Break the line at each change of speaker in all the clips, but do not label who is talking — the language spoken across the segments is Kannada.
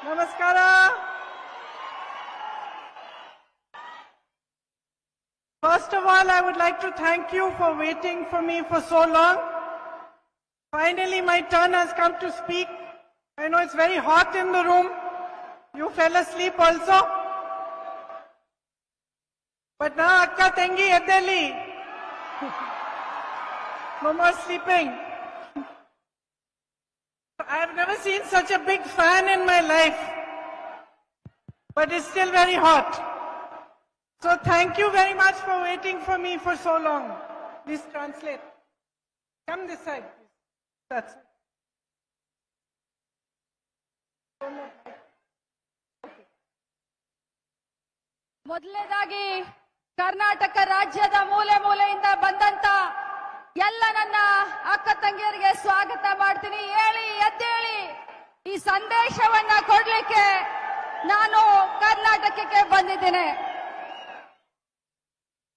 Namaskara. First of all, I would like to thank you for waiting for me for so long. Finally, my turn has come to speak. I know it's very hot in the room. You fell asleep also. But now, Akka Tengi Edeli. No more sleeping. I have never seen such a big fan in my life. But it's still very hot. So thank you very much for waiting for me for so long. Please translate. Come this side, please. That's it.
ಮೊದಲನೇದಾಗಿ ಕರ್ನಾಟಕ ರಾಜ್ಯದ ಮೂಲೆ ಮೂಲೆಯಿಂದ ಬಂದಂತ ಎಲ್ಲ ನನ್ನ ಅಕ್ಕ ತಂಗಿಯರಿಗೆ ಸ್ವಾಗತ ಮಾಡ್ತೀನಿ. ಹೇಳಿ ಎದ್ದೇಳಿ ಈ ಸಂದೇಶವನ್ನ ಕೊಡ್ಲಿಕ್ಕೆ ನಾನು ಕರ್ನಾಟಕಕ್ಕೆ ಬಂದಿದ್ದೇನೆ.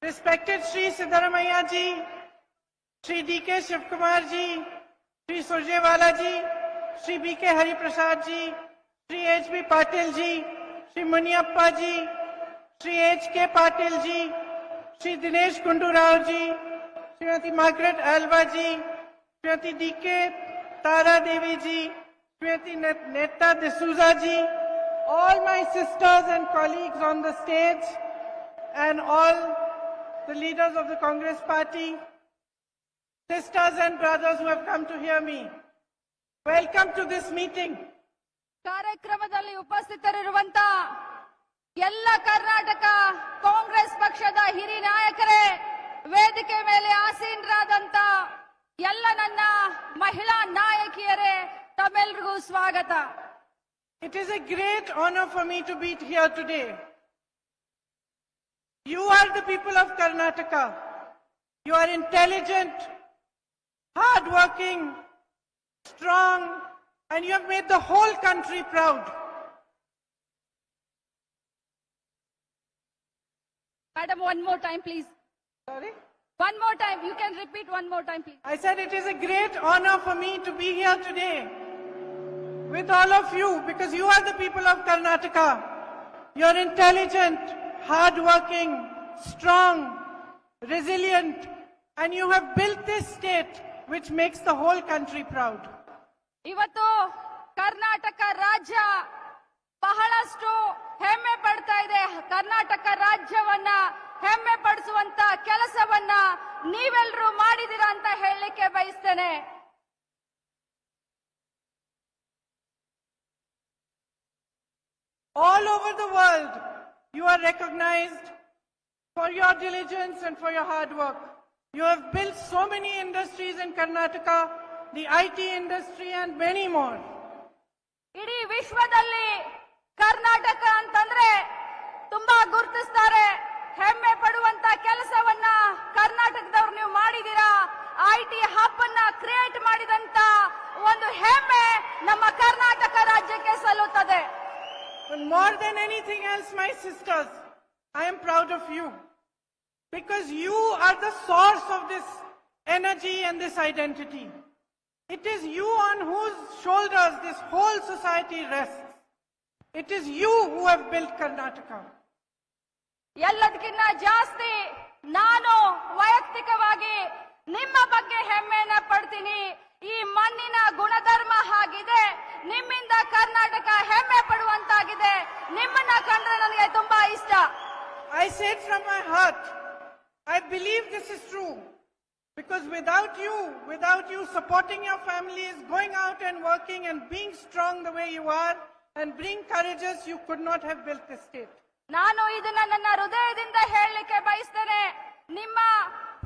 Respected Shri Siddaramaiah ji, Shri D.K. Shivkumar ji, Shri Surjewala ji, Shri B.K. Hari Prasad ji, Shri H.B. Patil ji, Shri Muniappa ji, Shri H.K. Patil ji, Shri Dinesh Kundu Rao ji, Srimati Margaret Alva ji, Srimati D.K. Tara Devi ji, Srimati Netta D'Souza ji, all my sisters and colleagues on the stage, and all the leaders of the Congress party, sisters and brothers who have come to hear me. Welcome to this meeting.
ಕಾರ್ಯಕ್ರಮದಲ್ಲಿ ಉಪಸ್ಥಿತರಿರುವಂತ ಎಲ್ಲ ಕರ್ನಾಟಕ ಕಾಂಗ್ರೆಸ್ ಪಕ್ಷದ ಹಿರಿಯ ನಾಯಕರೇ, ವೇದಿಕೆ ಮೇಲೆ ಆಸೀನರಾದಂತ ಎಲ್ಲ ನನ್ನ ಮಹಿಳಾ ನಾಯಕಿಯರೇ, ತಮ್ಮೆಲ್ಲರಿಗೂ ಸ್ವಾಗತ.
It is a great honor for me to be here today. You are the people of Karnataka. You are intelligent, hardworking, strong, and you have made the whole country proud.
Madam, one more time, please.
Sorry?
One more time. You can repeat one more time, please.
I said it is a great honor for me to be here today with all of you because you are the people of Karnataka. You are intelligent, hardworking, strong, resilient, and you have built this state which makes the whole country proud.
ಇವತ್ತು ಕರ್ನಾಟಕ ರಾಜ್ಯ ಬಹಳಷ್ಟು ಹೆಮ್ಮೆ ಪಡ್ತಾ ಇದೆ. ಕರ್ನಾಟಕ ರಾಜ್ಯವನ್ನ ಹೆಮ್ಮೆ ಪಡಿಸುವಂತ ಕೆಲಸವನ್ನ ನೀವೆಲ್ಲರೂ ಮಾಡಿದಿರಾ ಅಂತ ಹೇಳಲಿಕ್ಕೆ ಬಯಸ್ತೇನೆ.
All over the world, you are recognized for your diligence and for your hard work. You have built so many industries in Karnataka, the IT industry and many more.
ಇಡೀ ವಿಶ್ವದಲ್ಲಿ ಕರ್ನಾಟಕ ಅಂತಂದ್ರೆ ತುಂಬಾ ಗುರುತಿಸ್ತಾರೆ. ಹೆಮ್ಮೆ ಪಡುವಂತ ಕೆಲಸವನ್ನ ಕರ್ನಾಟಕದವ್ರು ನೀವು ಮಾಡಿದೀರಾ. IT ಹಬ್ ಅನ್ನ ಕ್ರಿಯೇಟ್ ಮಾಡಿದಂತ ಒಂದು ಹೆಮ್ಮೆ ನಮ್ಮ ಕರ್ನಾಟಕ ರಾಜ್ಯಕ್ಕೆ ಸಲ್ಲುತ್ತದೆ.
But more than anything else, my sisters, I am proud of you because you are the source of this energy and this identity. It is you on whose shoulders this whole society rests. It is you who have built Karnataka.
ಎಲ್ಲದಕ್ಕಿಂತ ಜಾಸ್ತಿ ನಾನು ವೈಯಕ್ತಿಕವಾಗಿ ನಿಮ್ಮ ಬಗ್ಗೆ ಹೆಮ್ಮೆಯನ್ನ ಪಡ್ತೀನಿ. ಈ ಮಣ್ಣಿನ ಗುಣಧರ್ಮ ಆಗಿದೆ. ನಿಮ್ಮಿಂದ ಕರ್ನಾಟಕ ಹೆಮ್ಮೆ ಪಡುವಂತಾಗಿದೆ. ನಿಮ್ಮನ್ನ ಕಂಡ್ರೆ ನನಗೆ ತುಂಬಾ ಇಷ್ಟ.
I say it from my heart. I believe this is true. Because without you supporting your families, going out and working and being strong the way you are and being courageous, you could not have built this state.
ನಾನು ಇದನ್ನ ನನ್ನ ಹೃದಯದಿಂದ ಹೇಳಲಿಕ್ಕೆ ಬಯಸ್ತೇನೆ. ನಿಮ್ಮ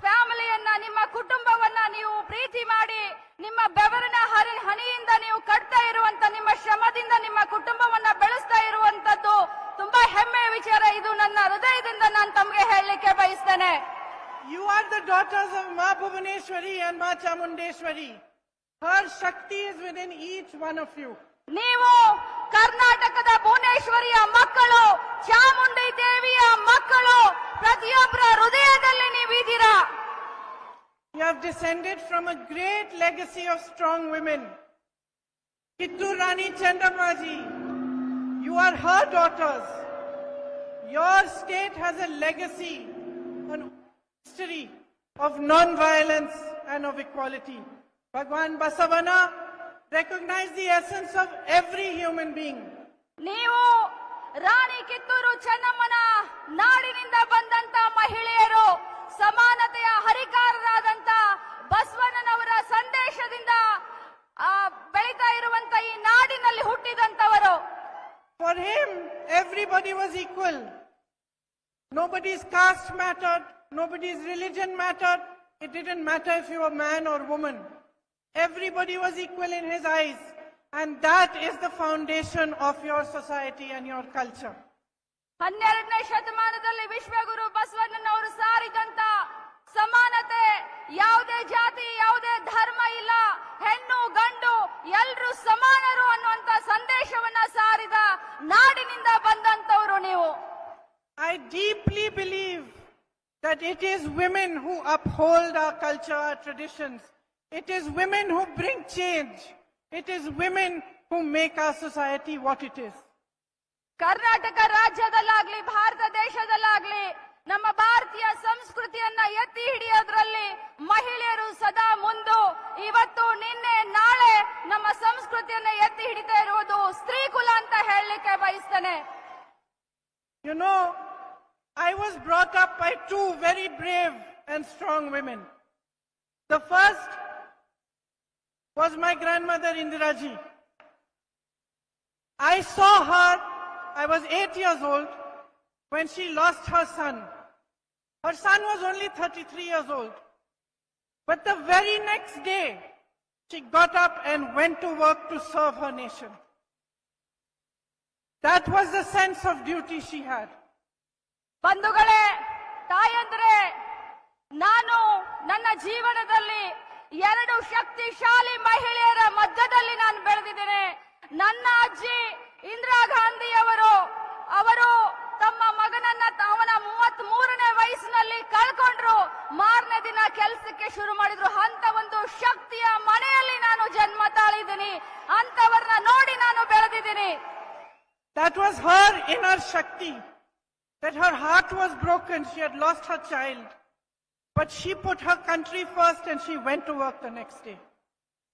ಫ್ಯಾಮಿಲಿಯನ್ನ, ನಿಮ್ಮ ಕುಟುಂಬವನ್ನ ನೀವು ಪ್ರೀತಿ ಮಾಡಿ, ನಿಮ್ಮ ಬೆವರಿನ ಹನಿಯಿಂದ ನೀವು ಕಟ್ತಾ ಇರುವಂತ, ನಿಮ್ಮ ಶ್ರಮದಿಂದ ನಿಮ್ಮ ಕುಟುಂಬವನ್ನ ಬೆಳೆಸ್ತಾ ಇರುವಂತದ್ದು ತುಂಬಾ ಹೆಮ್ಮೆಯ ವಿಚಾರ. ಇದು ನನ್ನ ಹೃದಯದಿಂದ ನಾನು ತಮಗೆ ಹೇಳಲಿಕ್ಕೆ ಬಯಸ್ತೇನೆ.
You are the daughters of Ma Bhuvaneshwari and Ma Chamundeshwari. Her Shakti is within each one of you.
ನೀವು ಕರ್ನಾಟಕದ ಭುವನೇಶ್ವರಿಯ ಮಕ್ಕಳು, ಚಾಮುಂಡಿ ದೇವಿಯ ಮಕ್ಕಳು, ಪ್ರತಿಯೊಬ್ಬರ ಹೃದಯದಲ್ಲಿ ನೀವಿದ್ದೀರಾ.
You have descended from a great legacy of strong women. Kittur Rani Chandamma ji, You are her daughters. Your state has a legacy, an history of non-violence and of equality. Bhagwan Basavana recognized the essence of every human being.
ನೀವು ರಾಣಿ ಕಿತ್ತೂರು ಚೆನ್ನಮ್ಮನ ನಾಡಿನಿಂದ ಬಂದಂತ ಮಹಿಳೆಯರು, ಸಮಾನತೆಯ ಹರಿಕಾರರಾದಂತ ಬಸವಣ್ಣನವರ ಸಂದೇಶದಿಂದ ಬೆಳೀತಾ ಇರುವಂತ ಈ ನಾಡಿನಲ್ಲಿ ಹುಟ್ಟಿದಂತವರು.
For him, everybody was equal. Nobody's caste mattered, nobody's religion mattered. It didn't matter if you were man or woman. Everybody was equal in his eyes. And that is the foundation of your society and your culture.
12ನೇ ಶತಮಾನದಲ್ಲಿ ವಿಶ್ವಗುರು ಬಸವಣ್ಣನವರು ಸಾರಿದಂತ ಸಮಾನತೆ, ಯಾವುದೇ ಜಾತಿ ಯಾವುದೇ ಧರ್ಮ ಇಲ್ಲ, ಹೆಣ್ಣು ಗಂಡು ಎಲ್ಲರೂ ಸಮಾನರು ಅನ್ನುವಂತ ಸಂದೇಶವನ್ನ ಸಾರಿದ ನಾಡಿನಿಂದ ಬಂದಂತವರು ನೀವು.
I deeply believe that it is women who uphold our culture, our traditions. It is women who bring change. It is women who make our society what it is.
Karnataka ರಾಜ್ಯದಲ್ಲಾಗ್ಲಿ Bharat ದೇಶದಲ್ಲಾಗ್ಲಿ ನಮ್ಮ ಭಾರತೀಯ ಸಂಸ್ಕೃತಿಯನ್ನ ಎತ್ತಿ ಹಿಡಿಯೋದ್ರಲ್ಲಿ ಮಹಿಳೆಯರು ಸದಾ ಮುಂದು. ಇವತ್ತು ನಿನ್ನೆ ನಾಳೆ ನಮ್ಮ ಸಂಸ್ಕೃತಿಯನ್ನ ಎತ್ತಿ ಹಿಡಿತಾ ಇರುವುದು ಸ್ತ್ರೀ ಕುಲ ಅಂತ ಹೇಳಲಿಕ್ಕೆ ಬಯಸ್ತೇನೆ.
You know, I was brought up by two very brave and strong women. The first was my grandmother Indiraji. I saw her, I was 8 years old, when she lost her son. Her son was only 33 years old. But the very next day, she got up and went to work to serve her nation. That was the sense of duty she had.
ಬಂಧುಗಳೇ, ತಾಯಂದ್ರೆ, ನಾನು ನನ್ನ ಜೀವನದಲ್ಲಿ ಎರಡು ಶಕ್ತಿಶಾಲಿ ಮಹಿಳೆಯರ ಮಧ್ಯದಲ್ಲಿ ನಾನು ಬೆಳೆದಿದ್ದೇನೆ. ನನ್ನ ಅಜ್ಜಿ ಇಂದಿರಾ ಗಾಂಧಿ ಅವರು ತಮ್ಮ ಮಗನನ್ನ ಅವನ 33ನೇ ವಯಸ್ಸಿನಲ್ಲಿ ಕಳ್ಕೊಂಡ್ರು. ಮಾರನೇ ದಿನ ಕೆಲಸಕ್ಕೆ ಶುರು ಮಾಡಿದ್ರು. ಅಂತ ಒಂದು ಶಕ್ತಿಯ ಮನೆಯಲ್ಲಿ ನಾನು ಜನ್ಮ ತಾಳಿದ್ದೀನಿ. ಅಂತವರನ್ನ ನೋಡಿ ನಾನು ಬೆಳೆದಿದ್ದೀನಿ.
That was her inner Shakti. That her heart was broken. She had lost her child. But she put her country first and she went to work the next day.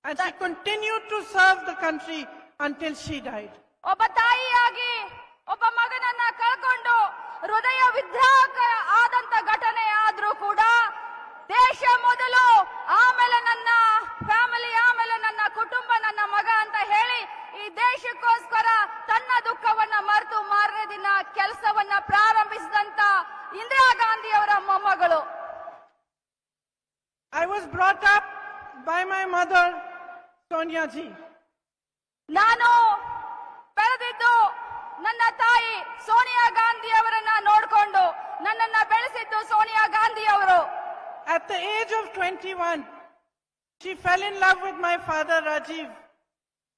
And she continued to serve the country until she died.
ಒಬ್ಬ ತಾಯಿಯಾಗಿ ಒಬ್ಬ ಮಗನನ್ನ ಕಳ್ಕೊಂಡು ಹೃದಯ ವಿದ್ರಾವಕ ಆದಂತ ಘಟನೆ ಆದ್ರೂ ಕೂಡ ದೇಶ ಮೊದಲು, ಆಮೇಲೆ ನನ್ನ ಫ್ಯಾಮಿಲಿ, ಆಮೇಲೆ ನನ್ನ ಕುಟುಂಬ, ನನ್ನ ಮಗ ಅಂತ ಹೇಳಿ ಈ ದೇಶಕ್ಕೋಸ್ಕರ ತನ್ನ ದುಃಖವನ್ನ ಮರೆತು ಮಾರನೇ ದಿನ ಕೆಲಸವನ್ನ ಪ್ರಾರಂಭಿಸಿದಂತ ಇಂದಿರಾ ಗಾಂಧಿ ಅವರ ಮೊಮ್ಮಗಳು.
I was brought up by my mother, Sonia ji.
ನಾನು ಬೆಳೆದಿದ್ದು ನನ್ನ ತಾಯಿ ಸೋನಿಯಾ ಗಾಂಧಿ ಅವರನ್ನ ನೋಡಿಕೊಂಡು. ನನ್ನನ್ನ ಬೆಳೆಸಿದ್ದು ಸೋನಿಯಾ ಗಾಂಧಿ ಅವರು.
At the age of 21, she fell in love with my father Rajiv.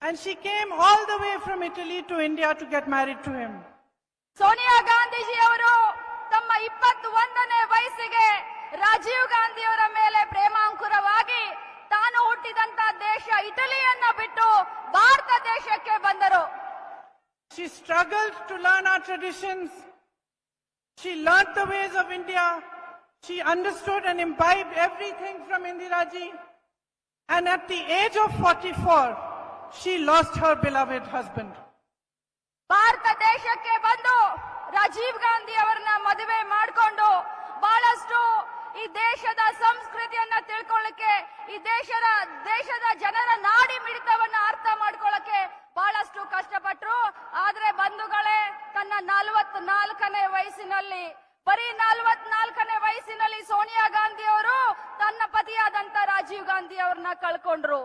And she came all the way from Italy to India to get married to him.
Sonia Gandhiji ಅವರು ತಮ್ಮ 21ನೇ ವಯಸ್ಸಿಗೆ ರಾಜೀವ್ ಗಾಂಧಿ ಅವರ ಮೇಲೆ ಪ್ರೇಮಾಂಕುರವಾಗಿ ತಾನು ಹುಟ್ಟಿದಂತ ದೇಶ ಇಟಲಿಯನ್ನ ಬಿಟ್ಟು ಭಾರತ ದೇಶಕ್ಕೆ ಬಂದರು.
She struggled to learn our traditions. She learnt the ways of India. She understood and imbibed everything from Indiraji. And at the age of 44, she lost her beloved husband.
Bharat ದೇಶಕ್ಕೆ ಬಂದು ರಾಜೀವ್ ಗಾಂಧಿ ಅವರನ್ನ ಮದುವೆ ಮಾಡಿಕೊಂಡು ಬಹಳಷ್ಟು ಈ ದೇಶದ ಸಂಸ್ಕೃತಿಯನ್ನ ತಿಳ್ಕೊಳ್ಳಕ್ಕೆ, ಈ ದೇಶದ ಜನರ ನಾಡಿ ಮಿಡಿತವನ್ನ ಅರ್ಥ ಮಾಡ್ಕೊಳ್ಳಕ್ಕೆ ಬಹಳಷ್ಟು ಕಷ್ಟಪಟ್ರು. ಆದ್ರೆ ಬಂಧುಗಳೇ, ತನ್ನ 44ನೇ ವಯಸ್ಸಿನಲ್ಲಿ, ಬರೀ 44ನೇ ವಯಸ್ಸಿನಲ್ಲಿ ಸೋನಿಯಾ ಗಾಂಧಿ ಅವರು ತನ್ನ ಪತಿಯಾದಂತ ರಾಜೀವ್ ಗಾಂಧಿ ಅವ್ರನ್ನ ಕಳ್ಕೊಂಡ್ರು.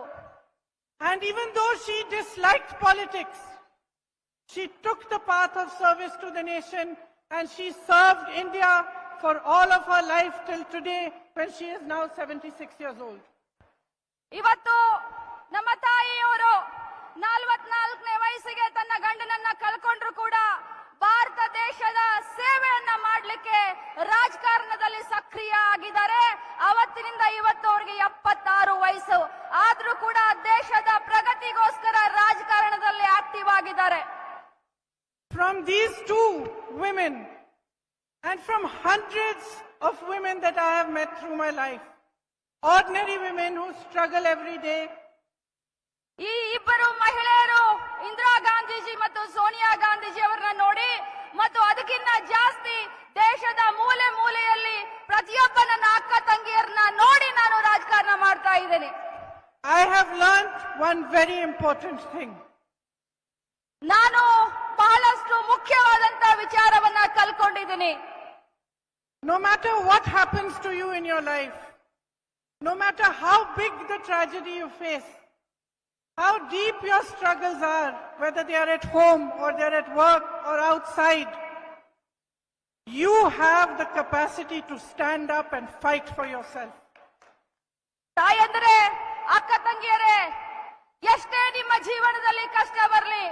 And even though she disliked politics, she took the path of service to the nation and she served India for all of her life till today when she is now 76 years old.
ಇವತ್ತು ನಮ್ಮ ತಾಯಿಯವರು 44ನೇ ವಯಸ್ಸಿಗೆ ತನ್ನ ಗಂಡನನ್ನ ಕಳ್ಕೊಂಡ್ರು ಕೂಡ ಭಾರತ ದೇಶದ ಸೇವೆಯನ್ನ ಮಾಡಲಿಕ್ಕೆ ರಾಜಕಾರಣದಲ್ಲಿ ಸಕ್ರಿಯ ಆಗಿದ್ದಾರೆ. ಅವತ್ತಿನಿಂದ ಇವತ್ತು ಅವರಿಗೆ 76 ವಯಸ್ಸು ಆದ್ರೂ ಕೂಡ ದೇಶದ ಪ್ರಗತಿಗೋಸ್ಕರ ರಾಜಕಾರಣದಲ್ಲಿ ಆಕ್ಟಿವ್ ಆಗಿದ್ದಾರೆ.
from these two women and from hundreds of women that I have met through my life, ordinary women who struggle every day,
ಈ ಇಬ್ಬರು ಮಹಿಳೆಯರು ಇಂದಿರಾ ಗಾಂಧೀಜಿ ಮತ್ತು ಸೋನಿಯಾ ಗಾಂಧೀಜಿ ಅವರನ್ನ ನೋಡಿ ಮತ್ತು ಅದಕ್ಕಿಂತ ಜಾಸ್ತಿ ದೇಶದ ಮೂಲೆ ಮೂಲೆಯಲ್ಲಿ ಪ್ರತಿಯೊಬ್ಬ ನನ್ನ ಅಕ್ಕ ತಂಗಿಯರನ್ನ ನೋಡಿ ನಾನು ರಾಜಕಾರಣ ಮಾಡ್ತಾ ಇದ್ದೇನೆ.
I have learned one very important thing.
ನಾನು ಬಹಳಷ್ಟು ಮುಖ್ಯವಾದಂತ ವಿಚಾರವನ್ನ ಕಲ್ಕೊಂಡಿದ್ದೀನಿ.
No matter what happens to you in your life, no matter how big the tragedy you face, how deep your struggles are, whether they are at home or they are at work or outside, you have the capacity to stand up and fight for yourself.
ತಾಯಂದ್ರೆ, ಅಕ್ಕ ತಂಗಿಯರೇ, ಎಷ್ಟೇ ನಿಮ್ಮ ಜೀವನದಲ್ಲಿ ಕಷ್ಟ ಬರಲಿ,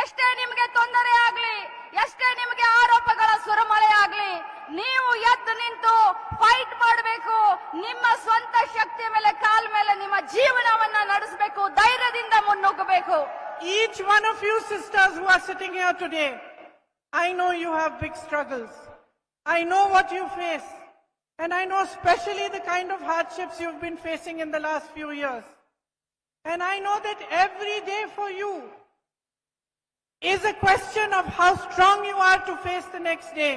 ಎಷ್ಟೇ ನಿಮಗೆ ತೊಂದರೆ ಆಗ್ಲಿ, ಎಷ್ಟೇ ನಿಮಗೆ ಆರೋಪಗಳ ಸುರಮಳೆ ಆಗ್ಲಿ, ನೀವು ಎದ್ದು ನಿಂತು ಫೈಟ್ ಮಾಡಬೇಕು. ನಿಮ್ಮ ಸ್ವಂತ ಶಕ್ತಿಯ ಮೇಲೆ ಕಾಲ ಮೇಲೆ ನಿಮ್ಮ ಜೀವನವನ್ನ ನಡೆಸಬೇಕು, ಧೈರ್ಯದಿಂದ ಮುನ್ನುಗ್ಗಬೇಕು.
Each one of you sisters who are sitting here today, I know you have big struggles. I know what you face. And I know especially the kind of hardships you've been facing in the last few years. And I know that every day for you is a question of how strong you are to face the next day.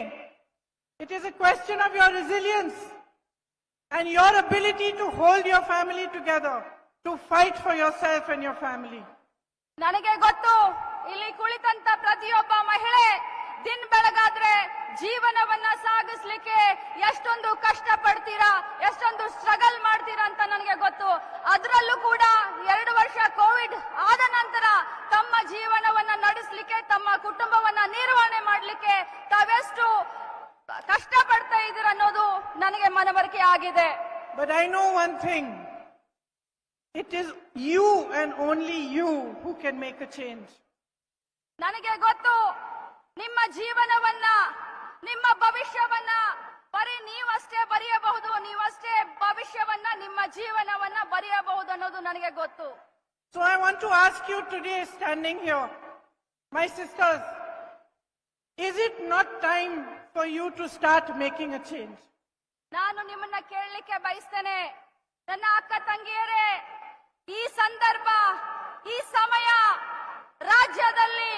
It is a question of your resilience and your ability to hold your family together, to fight for yourself and your family.
ನನಗೆ ಗೊತ್ತು, ಇಲ್ಲಿ ಕುಳಿತಂತ ಪ್ರತಿಯೊಬ್ಬ ಮಹಿಳೆ ದಿನ ಬೆಳಗಾದ್ರೆ ಜೀವನವನ್ನ ಸಾಗಿಸ್ಲಿಕ್ಕೆ ಎಷ್ಟೊಂದು ಕಷ್ಟ ಪಡ್ತೀರಾ, ಎಷ್ಟೊಂದು ಸ್ಟ್ರಗಲ್ ಮಾಡ್ತೀರಾ ಅಂತ ನನಗೆ ಗೊತ್ತು. ಅದರಲ್ಲೂ ಕೂಡ 2 ವರ್ಷ ಕೋವಿಡ್ ಆದ ನಂತರ ತಮ್ಮ ಜೀವನವನ್ನ ನಡೆಸಲಿಕ್ಕೆ, ತಮ್ಮ ಕುಟುಂಬವನ್ನ ನಿರ್ವಹಣೆ ಮಾಡಲಿಕ್ಕೆ ತಾವೆಷ್ಟು ಕಷ್ಟ ಪಡ್ತಾ ಇದ್ದೀರ ಅನ್ನೋದು ನನಗೆ ಮನವರಿಕೆ ಆಗಿದೆ.
But I know one thing. It is you and only you who can make a change.
ನನಗೆ ಗೊತ್ತು, ನಿಮ್ಮ ಜೀವನವನ್ನ, ನಿಮ್ಮ ಭವಿಷ್ಯವನ್ನ ಬರೀ ನೀವಷ್ಟೇ ಬರೆಯಬಹುದು, ನೀವಷ್ಟೇ ಭವಿಷ್ಯವನ್ನ, ನಿಮ್ಮ ಜೀವನವನ್ನ ಬರೆಯಬಹುದು ಅನ್ನೋದು ನನಗೆ ಗೊತ್ತು.
So I want to ask you today, standing here, my sisters, is it not time for you to start making a change?
ನಾನು ನಿಮ್ಮನ್ನ ಕೇಳಲಿಕ್ಕೆ ಬಯಸ್ತೇನೆ, ನನ್ನ ಅಕ್ಕ ತಂಗಿಯರೇ, ಈ ಸಂದರ್ಭ, ಈ ಸಮಯ ರಾಜ್ಯದಲ್ಲಿ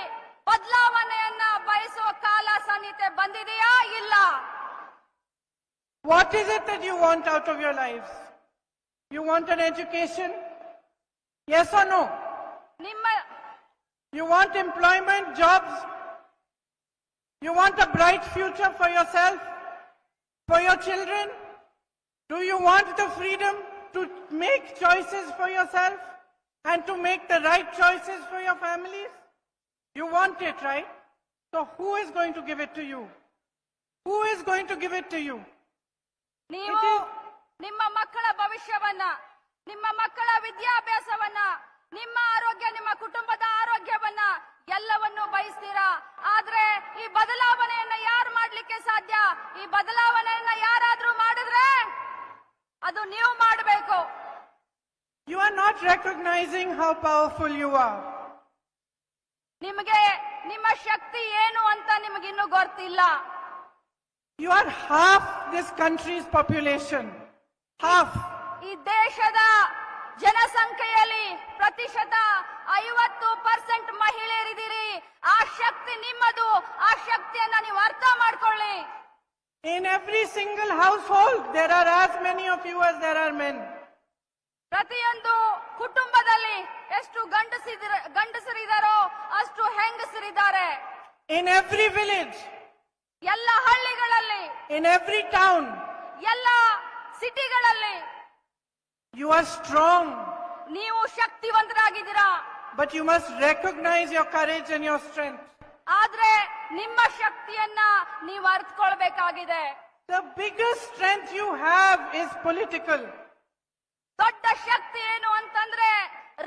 ಬದಲಾವಣೆಯನ್ನ ಬಯಸುವ ಕಾಲ ಸನ್ನಿಹಿತ ಬಂದಿದೆಯಾ ಇಲ್ಲ?
What is it that you want out of your lives? You want an education? Yes or no?
ನಿಮ್ಮ
You want employment, jobs? You want a bright future for yourself, for your children? Do you want the freedom to make choices for yourself and to make the right choices for your families? You want it, right? So who is going to give it to you? Who is going to give it to you?
ನೀವು ನಿಮ್ಮ ಮಕ್ಕಳ ಭವಿಷ್ಯವನ್ನ, ನಿಮ್ಮ ಮಕ್ಕಳ ವಿದ್ಯಾಭ್ಯಾಸವನ್ನ, ನಿಮ್ಮ ಆರೋಗ್ಯ, ನಿಮ್ಮ ಕುಟುಂಬದ ಆರೋಗ್ಯವನ್ನ ಎಲ್ಲವನ್ನೂ ಬಯಸ್ತೀರಾ. ಆದ್ರೆ ಈ ಬದಲಾವಣೆಯನ್ನ ಯಾರು ಮಾಡ್ಲಿಕ್ಕೆ ಸಾಧ್ಯ? ಈ ಬದಲಾವಣೆಯನ್ನ ಯಾರಾದ್ರೂ ಮಾಡಿದ್ರೆ ಅದು ನೀವು ಮಾಡಬೇಕು.
You are not recognizing how powerful you are.
ನಿಮಗೆ ನಿಮ್ಮ ಶಕ್ತಿ ಏನು ಅಂತ ನಿಮಗಿನ್ನೂ ಗೊತ್ತಿಲ್ಲ.
You are half this country's population. Half.
ಈ ದೇಶದ ಜನಸಂಖ್ಯೆಯಲ್ಲಿ ಪ್ರತಿಶತ 50% ಮಹಿಳೆಯರಿದ್ದೀರಿ. ಆ ಶಕ್ತಿ ನಿಮ್ಮದು. ಆ ಶಕ್ತಿಯನ್ನ ನೀವು ಅರ್ಥ ಮಾಡ್ಕೊಳ್ಳಿ.
In every single household, there are as many of you as there are men.
ಪ್ರತಿಯೊಂದು ಕುಟುಂಬದಲ್ಲಿ ಎಷ್ಟು ಗಂಡಸರಿದ್ದಾರೋ ಅಷ್ಟು ಹೆಂಗಸರಿದ್ದಾರೆ.
In every village,
ಎಲ್ಲ ಹಳ್ಳಿಗಳಲ್ಲಿ,
in every town,
ಎಲ್ಲ ಸಿಟಿಗಳಲ್ಲಿ
you are strong.
ನೀವು ಶಕ್ತಿವಂತರಾಗಿದ್ದೀರಾ.
But you must recognize your courage and your strength.
ಆದ್ರೆ ನಿಮ್ಮ ಶಕ್ತಿಯನ್ನ ನೀವು ಅರ್ಥಕೊಳ್ಬೇಕಾಗಿದೆ.
The biggest strength you have is political.
ದೊಡ್ಡ ಶಕ್ತಿ ಏನು ಅಂತಂದ್ರೆ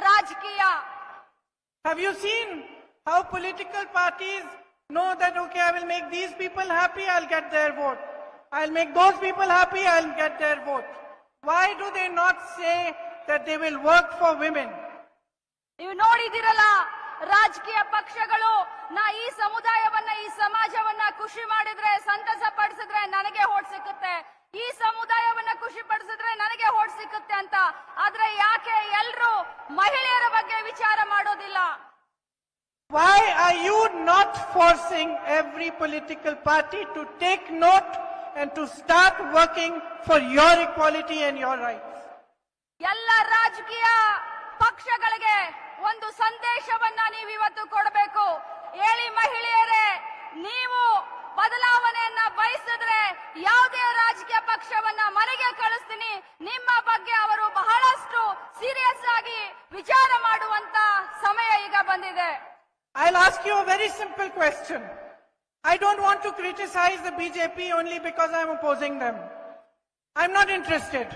ರಾಜಕೀಯ.
Have you seen how political parties know that, okay, I will make these people happy, I'll get their vote. I'll make those people happy, I'll get their vote. Why do they not say that they will work for women?
ನೀವು ನೋಡಿದಿರಲ್ಲ, ರಾಜಕೀಯ ಪಕ್ಷಗಳು ಈ ಸಮುದಾಯವನ್ನ ಈ ಸಮಾಜವನ್ನ ಖುಷಿ ಮಾಡಿದ್ರೆ ಸಂತಸ ಪಡಿಸಿದ್ರೆ ನನಗೆ ಓಟ್ ಸಿಕ್ಕುತ್ತೆ, ಈ ಸಮುದಾಯವನ್ನ ಖುಷಿ ಪಡಿಸಿದ್ರೆ ನನಗೆ ಓಟ್ ಸಿಕ್ಕುತ್ತೆ ಅಂತ. ಆದ್ರೆ ಯಾಕೆ ಎಲ್ರು ಮಹಿಳೆಯರ ಬಗ್ಗೆ ವಿಚಾರ ಮಾಡೋದಿಲ್ಲ?
Why are you not forcing every political party to take note and to start working for your equality and your rights?
ಎಲ್ಲ ರಾಜಕೀಯ ಪಕ್ಷಗಳಿಗೆ ಒಂದು ಸಂದೇಶವನ್ನ ನೀವು ಇವತ್ತು ಕೊಡಬೇಕು. ಹೇಳಿ ಮಹಿಳೆಯರೇ, ನೀವು ಬದಲಾವಣೆಯನ್ನ ಬಯಸಿದ್ರೆ ಯಾವುದೇ ರಾಜಕೀಯ ಪಕ್ಷವನ್ನ ಮನೆಗೆ ಕಳಿಸ್ತೀನಿ. ನಿಮ್ಮ ಬಗ್ಗೆ ಅವರು ಬಹಳಷ್ಟು ಸೀರಿಯಸ್ ಆಗಿ ವಿಚಾರ ಮಾಡುವಂತ ಸಮಯ ಈಗ ಬಂದಿದೆ.
I'll ask you a very simple question. I don't want to criticize the BJP only because I'm opposing them. I'm not interested.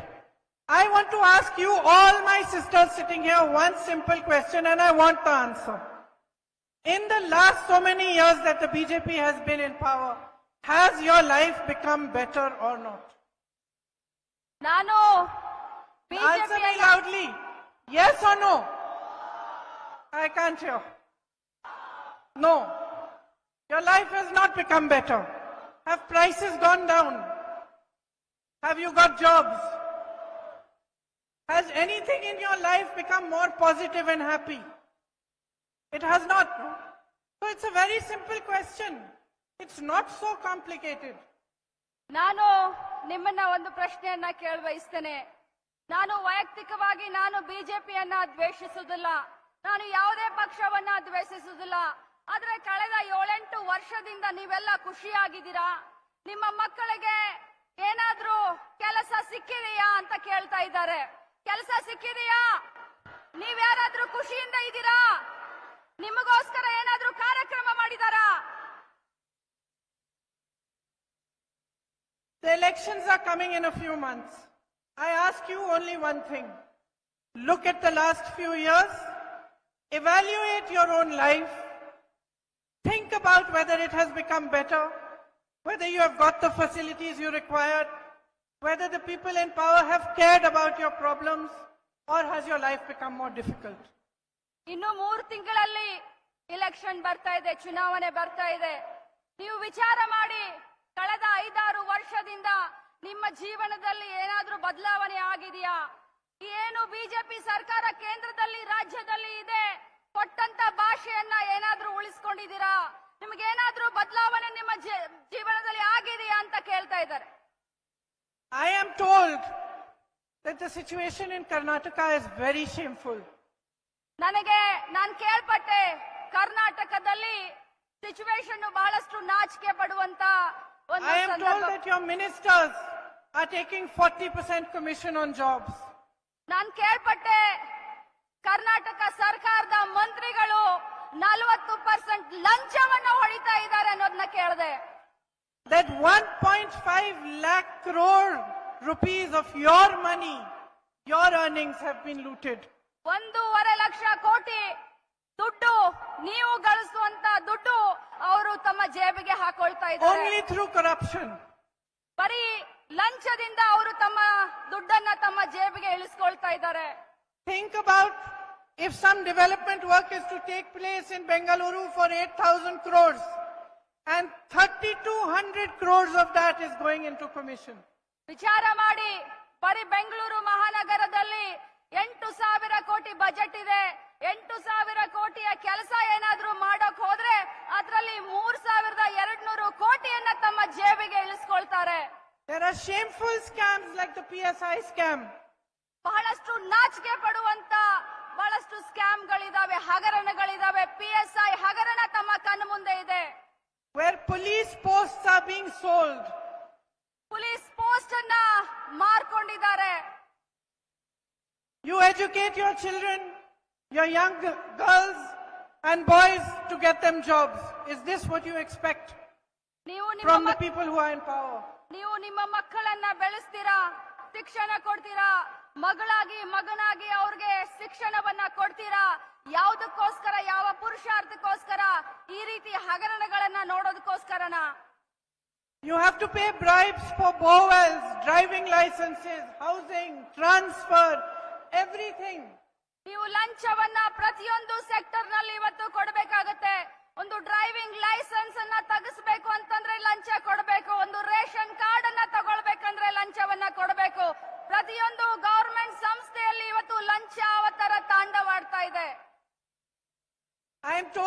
I want to ask you, all my sisters sitting here, one simple question, and I want the answer. In the last so many years that the BJP has been in power, has your life become better or not?
ನಾನು
Answer me loudly. Yes or no? I can't hear. No. Your life has not become better. Have prices gone down? Have you got jobs? Has anything in your life become more positive and happy? It has not. So it's a very simple question. It's not so complicated.
ನಾನು ನಿಮ್ಮನ್ನ ಒಂದು ಪ್ರಶ್ನೆಯನ್ನ ಕೇಳಬಯಸ್ತೇನೆ. ನಾನು ವೈಯಕ್ತಿಕವಾಗಿ ನಾನು ಬಿಜೆಪಿಯನ್ನ ದ್ವೇಷಿಸುವುದಿಲ್ಲ, ನಾನು ಯಾವುದೇ ಪಕ್ಷವನ್ನ ದ್ವೇಷಿಸುವುದಿಲ್ಲ. ಆದ್ರೆ ಕಳೆದ 7-8 ವರ್ಷದಿಂದ ನೀವೆಲ್ಲ ಖುಷಿಯಾಗಿದ್ದೀರಾ? ನಿಮ್ಮ ಮಕ್ಕಳಿಗೆ ಏನಾದ್ರೂ ಕೆಲಸ ಸಿಕ್ಕಿದೆಯಾ ಅಂತ ಕೇಳ್ತಾ ಇದ್ದಾರೆ. ಕೆಲಸ ಸಿಕ್ಕಿದೆಯಾ? ನೀವ್ಯಾರಾದ್ರೂ ಖುಷಿಯಿಂದ ಇದ್ದೀರಾ? ನಿಮಗೋಸ್ಕರ ಏನಾದ್ರೂ ಕಾರ್ಯಕ್ರಮ ಮಾಡಿದಾರಾ?
The elections are coming in a few months. I ask you only one thing. Look at the last few years. Evaluate your own life. Think about whether it has become better, whether you have got the facilities you required, whether the people in power have cared about your problems, or has your life become more difficult?
ಇನ್ನು 3 ತಿಂಗಳಲ್ಲಿ ಎಲೆಕ್ಷನ್ ಬರ್ತಾ ಇದೆ, ಚುನಾವಣೆ ಬರ್ತಾ ಇದೆ. ನೀವು ವಿಚಾರ ಮಾಡಿ, ಕಳೆದ 5-6 ವರ್ಷದಿಂದ ನಿಮ್ಮ ಜೀವನದಲ್ಲಿ ಏನಾದ್ರೂ ಬದಲಾವಣೆ ಆಗಿದೆಯಾ? ಏನು ಬಿಜೆಪಿ ಸರ್ಕಾರ ಕೇಂದ್ರದಲ್ಲಿ ರಾಜ್ಯದಲ್ಲಿ ಇದೆ, ಕೊಟ್ಟಂತ ಭಾಷೆಯನ್ನ ಏನಾದ್ರೂ ಉಳಿಸ್ಕೊಂಡಿದ್ದೀರಾ? ನಿಮಗೇನಾದ್ರೂ ಬದಲಾವಣೆ ನಿಮ್ಮ ಜೀವನದಲ್ಲಿ ಆಗಿದೆಯಾ ಅಂತ ಕೇಳ್ತಾ ಇದ್ದಾರೆ.
I am told that the situation in Karnataka is very shameful.
ನಾನು ಕೇಳ್ಪಟ್ಟೆ, ಕರ್ನಾಟಕದಲ್ಲಿ ಸಿಚುವೇಶನ್ ಬಹಳಷ್ಟು ನಾಚಿಕೆ ಪಡುವಂತ ಒಂದು
I am told
ಸಂದರ್ಭ.
that your ministers are taking 40% commission on jobs.
ನಾನು ಕೇಳ್ಪಟ್ಟೆ, ಕರ್ನಾಟಕ ಸರ್ಕಾರದ ಮಂತ್ರಿಗಳು 40% ಲಂಚವನ್ನ ಹೊಡಿತಾ ಇದ್ದಾರೆ ಅನ್ನೋದನ್ನ ಕೇಳಿದೆ.
That 1.5 lakh crore rupees of your money, your earnings have been looted.
1.5 lakh ಕೋಟಿ ದುಡ್ಡು, ನೀವು ಗಳಿಸುವಂತ ದುಡ್ಡು ಅವರು ತಮ್ಮ ಜೇಬಿಗೆ ಹಾಕೊಳ್ತಾ ಇದ್ದಾರೆ.
Only through corruption.
ಬರೀ ಲಂಚದಿಂದ ಅವರು ತಮ್ಮ ದುಡ್ಡನ್ನ ತಮ್ಮ ಜೇಬಿಗೆ ಇಳಿಸ್ಕೊಳ್ತಾ ಇದ್ದಾರೆ.
Think about if some development work is to take place in Bengaluru for 8,000 crores and 3,200 crores of that is going into commission.
ವಿಚಾರ ಮಾಡಿ, ಬರೀ ಬೆಂಗಳೂರು ಮಹಾನಗರದಲ್ಲಿ 8,000 ಕೋಟಿ ಬಜೆಟ್ ಇದೆ. 8,000 ಕೋಟಿಯ ಕೆಲಸ ಏನಾದ್ರೂ ಮಾಡೋಕ್ ಹೋದ್ರೆ ಅದರಲ್ಲಿ 3,200 ಕೋಟಿಯನ್ನ ತಮ್ಮ ಜೇಬಿಗೆ ಇಳಿಸ್ಕೊಳ್ತಾರೆ.
There are shameful scams like the PSI scam.
ಬಹಳಷ್ಟು ನಾಚಿಕೆ ಪಡುವಂತ ಬಹಳಷ್ಟು ಸ್ಕ್ಯಾಮ್ಗಳಿದಾವೆ, ಹಗರಣಗಳಿದಾವೆ. PSI ಹಗರಣ ತಮ್ಮ ಕಣ್ಣು ಮುಂದೆ ಇದೆ.
Where police posts are being sold.
Police post ಅನ್ನ ಮಾರ್ಕೊಂಡಿದ್ದಾರೆ.
You educate your children, your young girls and boys to get them jobs. Is this what you expect from the people who are in power?
ನೀವು ನಿಮ್ಮ ಮಕ್ಕಳನ್ನ ಬೆಳೆಸ್ತೀರಾ, ಶಿಕ್ಷಣ ಕೊಡ್ತೀರಾ, ಮಗಳಾಗಿ ಮಗನಾಗಿ ಅವ್ರಿಗೆ ಶಿಕ್ಷಣವನ್ನ ಕೊಡ್ತೀರಾ. ಯಾವುದಕ್ಕೋಸ್ಕರ, ಯಾವ ಪುರುಷಾರ್ಥಕ್ಕೋಸ್ಕರ? ಈ ರೀತಿ ಹಗರಣಗಳನ್ನ ನೋಡೋದಕ್ಕೋಸ್ಕರನಾ?
You have to pay bribes for bowels, driving licenses, housing, transfer, everything.
ನೀವು ಲಂಚವನ್ನ ಪ್ರತಿಯೊಂದು ಸೆಕ್ಟರ್ ನಲ್ಲಿ ಇವತ್ತು ಕೊಡಬೇಕಾಗತ್ತೆ. ಒಂದು driving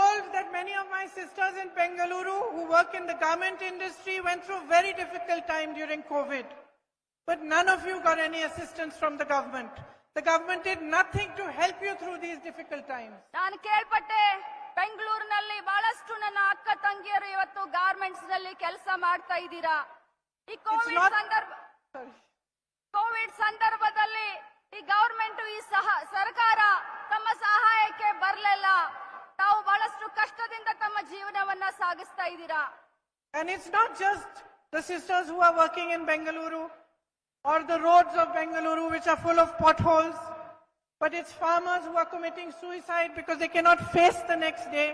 told that many of my sisters in Bengaluru who work in the garment industry went through a very difficult time during COVID. But none of you got any assistance from the government. The government did nothing to help you through these difficult times.
ನಾನು ಕೇಳ್ಪಟ್ಟೆ ಬೆಂಗಳೂರಿನಲ್ಲಿ ಬಹಳಷ್ಟು ನನ್ನ ಅಕ್ಕ ತಂಗಿಯರು ಇವತ್ತು ಗಾರ್ಮೆಂಟ್ಸ್ ನಲ್ಲಿ ಕೆಲಸ ಮಾಡ್ತಾ ಇದ್ದೀರಾ. ಈ ಕೋವಿಡ್ ಸಂದರ್ಭದಲ್ಲಿ ಈ ಗವರ್ಮೆಂಟ್ ಈ ಸರ್ಕಾರ ತಮ್ಮ ಸಹಾಯಕ್ಕೆ ಬರಲಿಲ್ಲ. ತಾವು ಬಹಳಷ್ಟು ಕಷ್ಟದಿಂದ ತಮ್ಮ ಜೀವನವನ್ನ ಸಾಗಿಸ್ತಾ ಇದ್ದೀರಾ.
And it's not just the sisters who are working in Bengaluru or the roads of Bengaluru which are full of potholes, but it's farmers who are committing suicide because they cannot face the next day.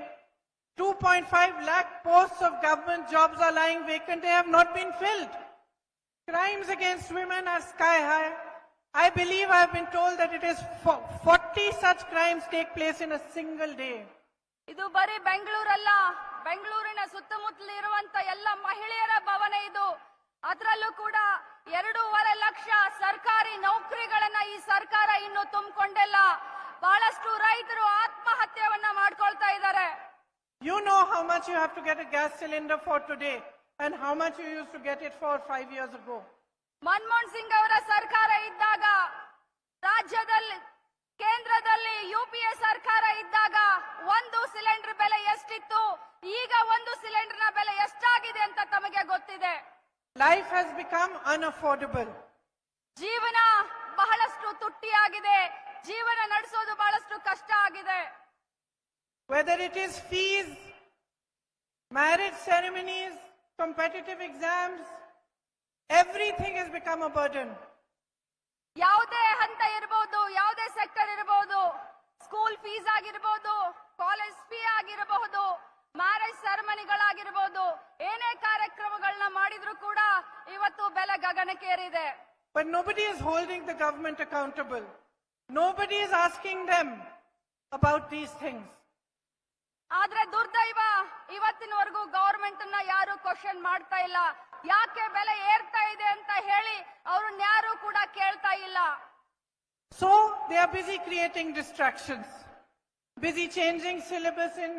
2.5 lakh posts of government jobs are lying vacant. They have not been filled. Crimes against women are sky high. I believe I have been told that it is 40 such crimes take place in a single day.
ಇದು ಬರೀ ಬೆಂಗಳೂರಲ್ಲ, ಬೆಂಗಳೂರಿನ ಸುತ್ತಮುತ್ತಲು ಇರುವಂತ ಎಲ್ಲ ಮಹಿಳೆಯರ ಭವನ ಇದು. ಅದರಲ್ಲೂ ಕೂಡ 2.5 ಲಕ್ಷ ಸರ್ಕಾರಿ ನೌಕರಿಗಳನ್ನ ಈ ಸರ್ಕಾರ ಇನ್ನು ತುಂಬಿಕೊಂಡಿಲ್ಲ. ಬಹಳಷ್ಟು ರೈತರು ಆತ್ಮಹತ್ಯೆಯನ್ನ ಮಾಡ್ಕೊಳ್ತಾ ಇದ್ದಾರೆ.
You know how much you have to get a gas cylinder for today and how much you used to get it for 5 years ago.
Manmohan Singh ಅವರ ಸರ್ಕಾರ ಇದ್ದಾಗ, ರಾಜ್ಯದಲ್ಲಿ ಕೇಂದ್ರದಲ್ಲಿ ಯುಪಿಎ ಸರ್ಕಾರ ಇದ್ದಾಗ ಒಂದು ಸಿಲಿಂಡರ್ ಬೆಲೆ ಎಷ್ಟಿತ್ತು, ಈಗ ಒಂದು ಸಿಲಿಂಡರ್ನ ಬೆಲೆ ಎಷ್ಟಾಗಿದೆ ಅಂತ ತಮಗೆ ಗೊತ್ತಿದೆ.
Life has become unaffordable.
ಜೀವನ ಬಹಳಷ್ಟು ತುಟ್ಟಿಯಾಗಿದೆ. ಜೀವನ ನಡೆಸೋದು ಬಹಳಷ್ಟು ಕಷ್ಟ ಆಗಿದೆ.
Whether it is fees, marriage ceremonies, competitive exams, everything has become a burden.
ಯಾವುದೇ ಹಂತ ಇರಬಹುದು, ಯಾವುದೇ ಸೆಕ್ಟರ್ ಇರಬಹುದು, ಸ್ಕೂಲ್ ಫೀಸ್ ಆಗಿರಬಹುದು, ಕಾಲೇಜ್ ಫೀ ಆಗಿರಬಹುದು, ಮ್ಯಾರೇಜ್ ಸೆರೆಮನಿಗಳಾಗಿರಬಹುದು, ಏನೇ ಕಾರ್ಯಕ್ರಮಗಳನ್ನ ಮಾಡಿದ್ರು ಕೂಡ ಇವತ್ತು ಬೆಲೆ ಗಗನಕ್ಕೇರಿದೆ.
But nobody is holding the government accountable. Nobody is asking them about these things.
ಆದ್ರೆ ದುರ್ದೈವ, ಇವತ್ತಿನವರೆಗೂ ಗವರ್ಮೆಂಟ್ ಅನ್ನ ಯಾರು ಕ್ವಶನ್ ಮಾಡ್ತಾ ಇಲ್ಲ. ಯಾಕೆ ಬೆಲೆ ಏರ್ತಾ ಇದೆ ಅಂತ ಹೇಳಿ ಅವ್ರನ್ನ ಯಾರು ಕೂಡ ಕೇಳ್ತಾ ಇಲ್ಲ.
So they are busy creating distractions, busy changing syllabus in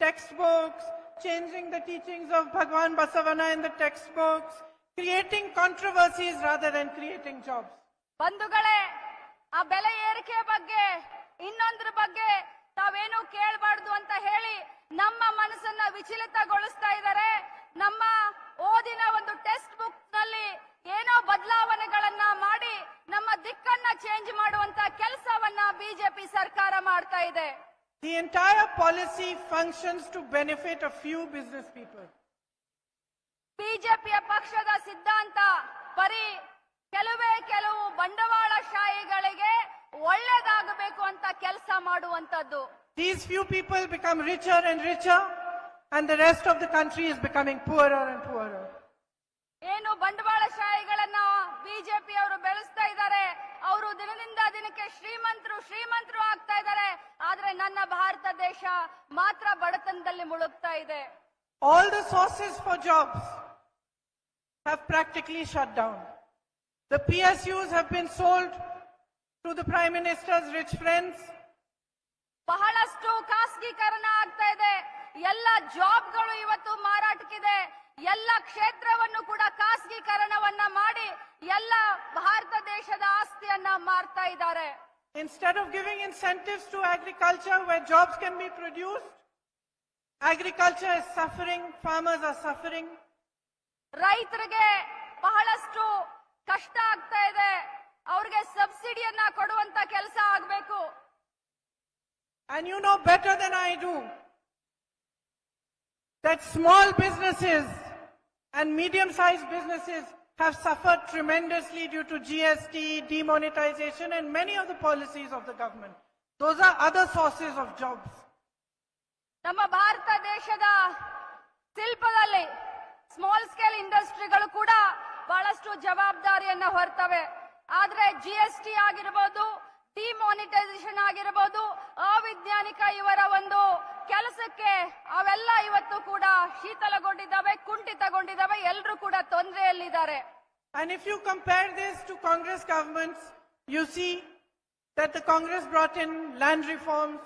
textbooks, changing the teachings of Bhagwan Basavana in the textbooks, creating controversies rather than creating jobs.
ಬಂಧುಗಳೇ, ಆ ಬೆಲೆ ಏರಿಕೆ ಬಗ್ಗೆ, ಇನ್ನೊಂದ್ರ ಬಗ್ಗೆ ತಾವೇನು ಕೇಳಬಾರ್ದು ಅಂತ ಹೇಳಿ ನಮ್ಮ ಮನಸ್ಸನ್ನ ವಿಚಲಿತಗೊಳಿಸ್ತಾ ಇದ್ದಾರೆ. ನಮ್ಮ ಓದಿನ ಒಂದು ಟೆಕ್ಸ್ಟ್ ಬುಕ್ ನಲ್ಲಿ ಏನೋ ಬದಲಾವಣೆಗಳನ್ನ ಮಾಡಿ ನಮ್ಮ ದಿಕ್ಕನ್ನ ಚೇಂಜ್ ಮಾಡುವಂತ ಕೆಲಸವನ್ನ ಬಿಜೆಪಿ ಸರ್ಕಾರ ಮಾಡ್ತಾ ಇದೆ.
The entire policy functions to benefit a few business people.
ಬಿಜೆಪಿಯ ಪಕ್ಷದ ಸಿದ್ಧಾಂತ ಬರೀ ಕೆಲವು ಬಂಡವಾಳಶಾಹಿಗಳಿಗೆ ಒಳ್ಳೆದಾಗಬೇಕು ಅಂತ ಕೆಲಸ ಮಾಡುವಂತದ್ದು.
These few people become richer and richer and the rest of the country is becoming poorer and poorer.
ಏನು ಬಂಡವಾಳಶಾಹಿಗಳನ್ನ ಬಿಜೆಪಿ ಅವರು ಬೆಳೆಸ್ತಾ ಇದ್ದಾರೆ, ಅವರು ದಿನದಿಂದ ದಿನಕ್ಕೆ ಶ್ರೀಮಂತರು ಆಗ್ತಾ ಇದ್ದಾರೆ. ಆದ್ರೆ ನನ್ನ ಭಾರತ ದೇಶ ಮಾತ್ರ ಬಡತನದಲ್ಲಿ ಮುಳುಗ್ತಾ ಇದೆ.
All the sources for jobs have practically shut down. The PSUs have been sold to the Prime Minister's rich friends.
ಬಹಳಷ್ಟು ಖಾಸಗೀಕರಣ ಆಗ್ತಾ ಇದೆ. ಎಲ್ಲ ಜಾಬ್ಗಳು ಇವತ್ತು ಮಾರಾಟಕ್ಕಿದೆ. ಎಲ್ಲ ಕ್ಷೇತ್ರವನ್ನು ಕೂಡ ಖಾಸಗೀಕರಣವನ್ನ ಮಾಡಿ ಎಲ್ಲ ಭಾರತ ದೇಶದ ಆಸ್ತಿಯನ್ನ ಮಾರ್ತಾ ಇದ್ದಾರೆ.
Instead of giving incentives to agriculture where jobs can be produced, agriculture is suffering, farmers are suffering.
ರೈತರಿಗೆ ಬಹಳಷ್ಟು ಕಷ್ಟ ಆಗ್ತಾ ಇದೆ. ಅವ್ರಿಗೆ ಸಬ್ಸಿಡಿಯನ್ನ ಕೊಡುವಂತ ಕೆಲಸ ಆಗಬೇಕು.
And you know better than I do that small businesses and medium-sized businesses have suffered tremendously due to GST, demonetization and many of the policies of the government. Those are other sources of jobs.
ನಮ್ಮ ಭಾರತ ದೇಶದ ಶಿಲ್ಪದಲ್ಲಿ ಸ್ಮಾಲ್ ಸ್ಕೇಲ್ ಇಂಡಸ್ಟ್ರಿಗಳು ಕೂಡ ಬಹಳಷ್ಟು ಜವಾಬ್ದಾರಿಯನ್ನ ಹೊರ್ತವೆ. ಆದ್ರೆ ಜಿಎಸ್ಟಿ ಆಗಿರಬಹುದು, ಡಿಮಾನಿಟೈಸೇಷನ್ ಆಗಿರಬಹುದು, ಅವೈಜ್ಞಾನಿಕ ಇವರ ಒಂದು ಕೆಲಸಕ್ಕೆ ಅವೆಲ್ಲ ಇವತ್ತು ಕೂಡ ಶೀತಲಗೊಂಡಿದ್ದಾವೆ, ಕುಂಠಿತಗೊಂಡಿದ್ದಾವೆ. ಎಲ್ಲರೂ ಕೂಡ ತೊಂದರೆಯಲ್ಲಿದ್ದಾರೆ.
And if you compare this to Congress governments, you see that the Congress brought in land reforms.